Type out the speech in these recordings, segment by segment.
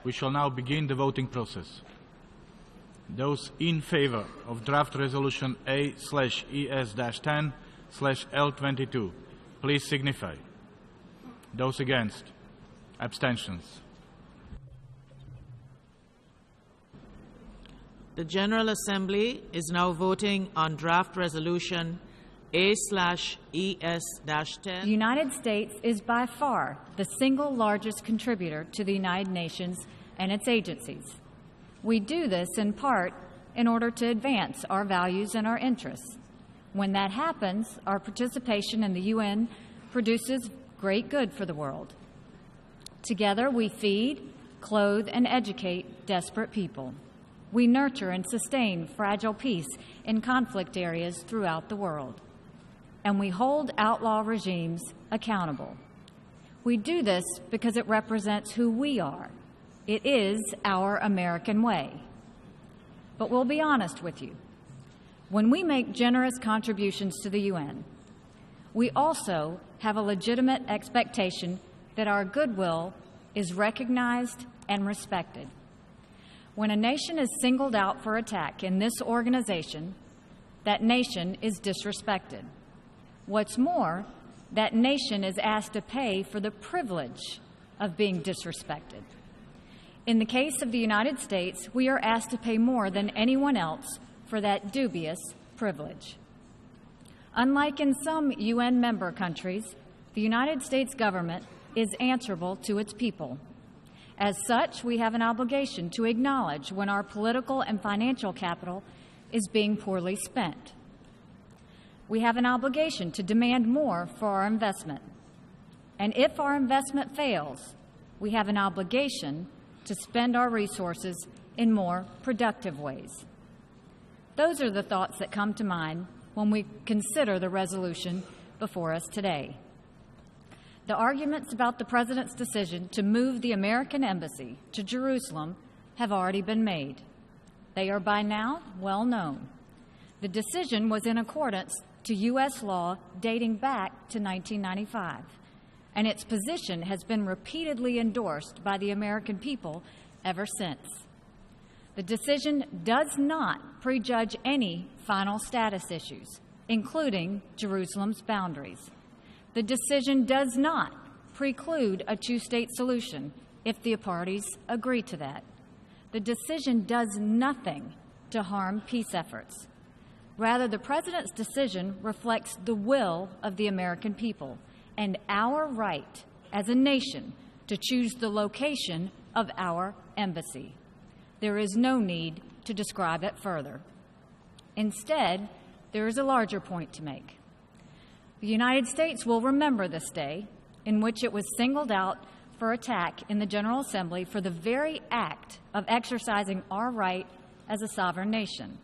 We shall now begin the voting process. Those in favor of draft resolution A/ES-10/L22, please signify. Those against? Abstentions? The General Assembly is now voting on draft resolution A/ES-10. The United States is by far the single largest contributor to the United Nations and its agencies. We do this in part in order to advance our values and our interests. When that happens, our participation in the UN produces great good for the world. Together, we feed, clothe, and educate desperate people. We nurture and sustain fragile peace in conflict areas throughout the world. And we hold outlaw regimes accountable. We do this because it represents who we are. It is our American way. But we'll be honest with you. When we make generous contributions to the UN, we also have a legitimate expectation that our goodwill is recognized and respected. When a nation is singled out for attack in this organization, that nation is disrespected. What's more, that nation is asked to pay for the privilege of being disrespected. In the case of the United States, we are asked to pay more than anyone else for that dubious privilege. Unlike in some UN member countries, the United States government is answerable to its people. As such, we have an obligation to acknowledge when our political and financial capital is being poorly spent. We have an obligation to demand more for our investment. And if our investment fails, we have an obligation to spend our resources in more productive ways. Those are the thoughts that come to mind when we consider the resolution before us today. The arguments about the President's decision to move the American embassy to Jerusalem have already been made. They are by now well known. The decision was in accordance to U.S. law dating back to 1995, and its position has been repeatedly endorsed by the American people ever since. The decision does not prejudge any final status issues, including Jerusalem's boundaries. The decision does not preclude a two-state solution if the parties agree to that. The decision does nothing to harm peace efforts. Rather, the President's decision reflects the will of the American people and our right as a nation to choose the location of our embassy. There is no need to describe it further. Instead, there is a larger point to make. The United States will remember this day in which it was singled out for attack in the General Assembly for the very act of exercising our right as a sovereign nation.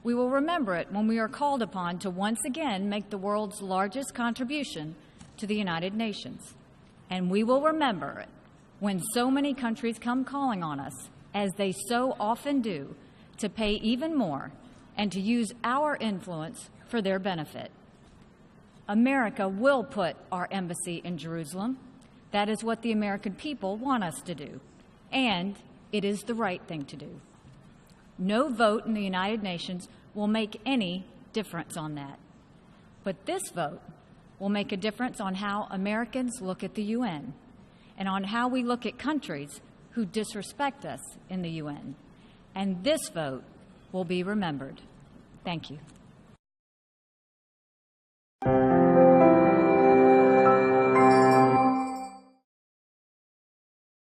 We will remember it when we are called upon to once again make the world's largest contribution to the United Nations. And we will remember it when so many countries come calling on us, as they so often do, to pay even more and to use our influence for their benefit. America will put our embassy in Jerusalem. That is what the American people want us to do, and it is the right thing to do. No vote in the United Nations will make any difference on that. But this vote will make a difference on how Americans look at the UN and on how we look at countries who disrespect us in the UN. And this vote will be remembered. Thank you.